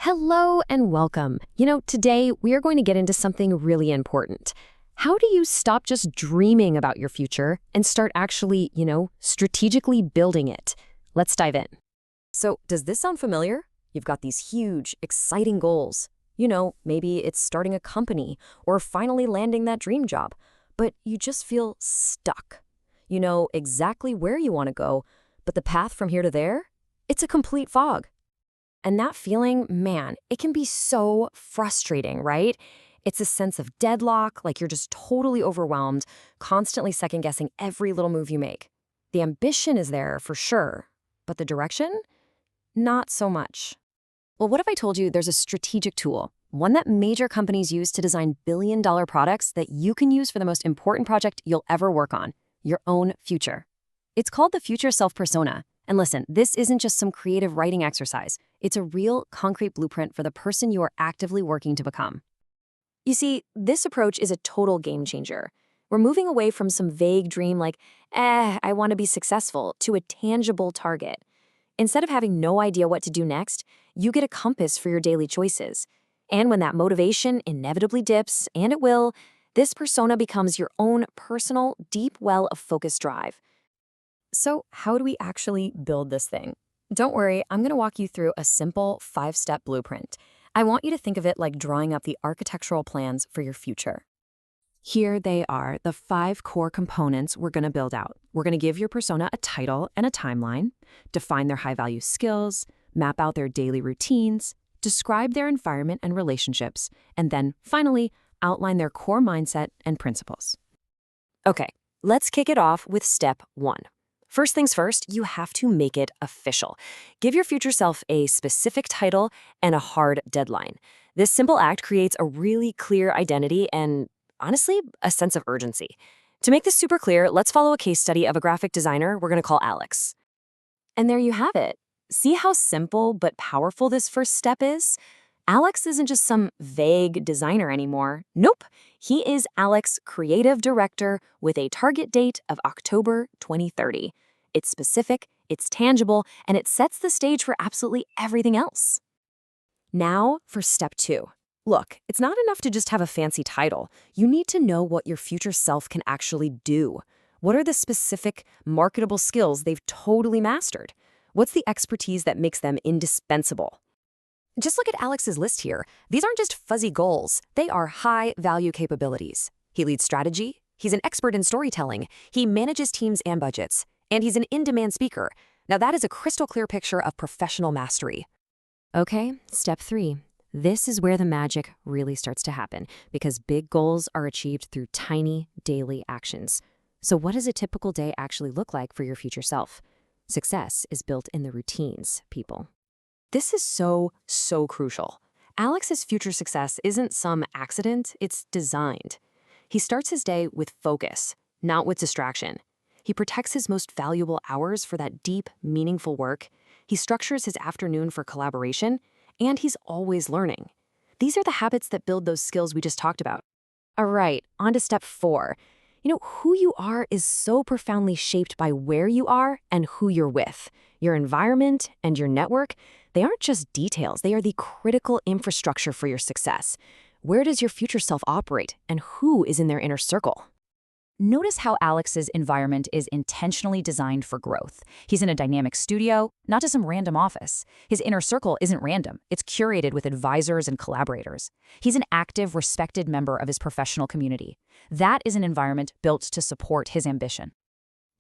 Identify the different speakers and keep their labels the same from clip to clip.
Speaker 1: Hello and welcome. Today we are going to get into something really important. How do you stop just dreaming about your future and start actually, strategically building it? Let's dive in. So, does this sound familiar? You've got these huge, exciting goals. Maybe it's starting a company or finally landing that dream job, but you just feel stuck. You know exactly where you want to go, but the path from here to there, it's a complete fog. And that feeling, man, it can be so frustrating, right? It's a sense of deadlock, like you're just totally overwhelmed, constantly second-guessing every little move you make. The ambition is there for sure, but the direction? Not so much. Well, what if I told you there's a strategic tool, one that major companies use to design billion-dollar products that you can use for the most important project you'll ever work on, your own future? It's called the Future Self Persona. And listen, this isn't just some creative writing exercise. It's a real, concrete blueprint for the person you are actively working to become. You see, this approach is a total game changer. We're moving away from some vague dream like, I want to be successful, to a tangible target. Instead of having no idea what to do next, you get a compass for your daily choices. And when that motivation inevitably dips, and it will, this persona becomes your own personal, deep well of focused drive. So how do we actually build this thing? Don't worry, I'm going to walk you through a simple 5-step blueprint. I want you to think of it like drawing up the architectural plans for your future. Here they are, the 5 core components we're going to build out. We're going to give your persona a title and a timeline, define their high-value skills, map out their daily routines, describe their environment and relationships, and then, finally, outline their core mindset and principles. Okay, let's kick it off with step 1. First things first, you have to make it official. Give your future self a specific title and a hard deadline. This simple act creates a really clear identity and, honestly, a sense of urgency. To make this super clear, let's follow a case study of a graphic designer we're going to call Alex. And there you have it. See how simple but powerful this first step is? Alex isn't just some vague designer anymore. Nope, he is Alex, creative director with a target date of October 2030. It's specific, it's tangible, and it sets the stage for absolutely everything else. Now for step 2. Look, it's not enough to just have a fancy title. You need to know what your future self can actually do. What are the specific, marketable skills they've totally mastered? What's the expertise that makes them indispensable? Just look at Alex's list here. These aren't just fuzzy goals. They are high-value capabilities. He leads strategy. He's an expert in storytelling. He manages teams and budgets. And he's an in-demand speaker. Now that is a crystal clear picture of professional mastery. Okay, step 3. This is where the magic really starts to happen because big goals are achieved through tiny daily actions. So what does a typical day actually look like for your future self? Success is built in the routines, people. This is so crucial. Alex's future success isn't some accident, it's designed. He starts his day with focus, not with distraction. He protects his most valuable hours for that deep, meaningful work. He structures his afternoon for collaboration, and he's always learning. These are the habits that build those skills we just talked about. All right, on to step 4. Who you are is so profoundly shaped by where you are and who you're with. Your environment and your network, they aren't just details, they are the critical infrastructure for your success. Where does your future self operate, and who is in their inner circle?
Speaker 2: Notice how Alex's environment is intentionally designed for growth. He's in a dynamic studio, not just some random office. His inner circle isn't random. It's curated with advisors and collaborators. He's an active, respected member of his professional community. That is an environment built to support his ambition.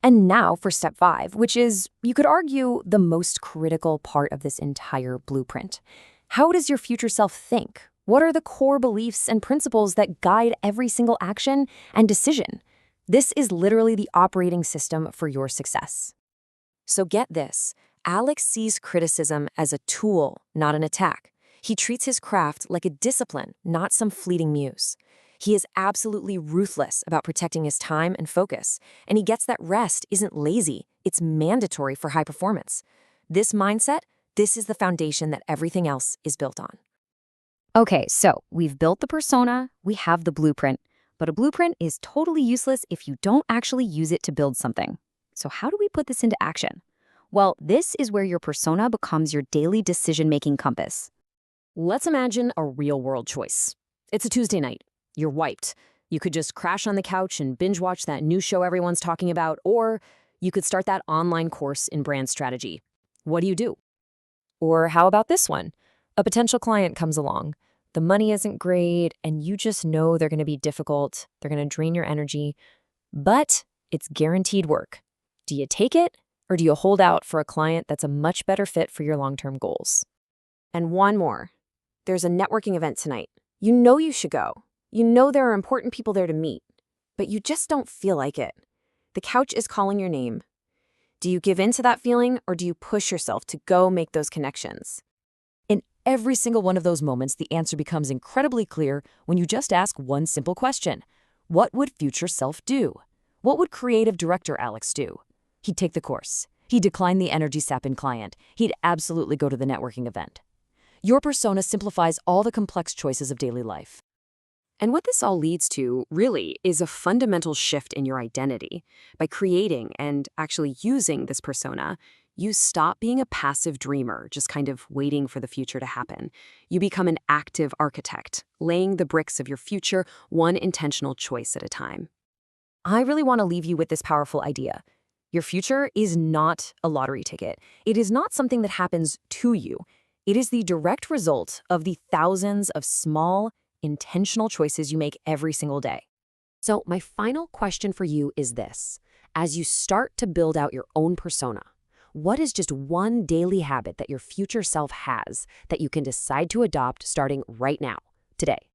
Speaker 1: And now for step 5, which is, you could argue, the most critical part of this entire blueprint. How does your future self think? What are the core beliefs and principles that guide every single action and decision? This is literally the operating system for your success. So get this, Alex sees criticism as a tool, not an attack. He treats his craft like a discipline, not some fleeting muse. He is absolutely ruthless about protecting his time and focus, and he gets that rest isn't lazy, it's mandatory for high performance. This mindset, this is the foundation that everything else is built on. Okay, so we've built the persona, we have the blueprint. But a blueprint is totally useless if you don't actually use it to build something. So how do we put this into action? Well, this is where your persona becomes your daily decision-making compass. Let's imagine a real-world choice. It's a Tuesday night. You're wiped. You could just crash on the couch and binge-watch that new show everyone's talking about, or you could start that online course in brand strategy. What do you do? Or how about this one? A potential client comes along. The money isn't great, and you just know they're going to be difficult. They're going to drain your energy, but it's guaranteed work. Do you take it, or do you hold out for a client that's a much better fit for your long-term goals? And one more. There's a networking event tonight. You know you should go. You know there are important people there to meet, but you just don't feel like it. The couch is calling your name. Do you give in to that feeling, or do you push yourself to go make those connections?
Speaker 2: In every single one of those moments, the answer becomes incredibly clear when you just ask one simple question. What would future self do? What would creative director Alex do? He'd take the course. He'd decline the energy sapping client. He'd absolutely go to the networking event. Your persona simplifies all the complex choices of daily life.
Speaker 1: And what this all leads to, really, is a fundamental shift in your identity. By creating and actually using this persona, you stop being a passive dreamer, just kind of waiting for the future to happen. You become an active architect, laying the bricks of your future one intentional choice at a time. I really want to leave you with this powerful idea. Your future is not a lottery ticket. It is not something that happens to you. It is the direct result of the thousands of small, intentional choices you make every single day. So my final question for you is this. As you start to build out your own persona, what is just one daily habit that your future self has that you can decide to adopt starting right now, today?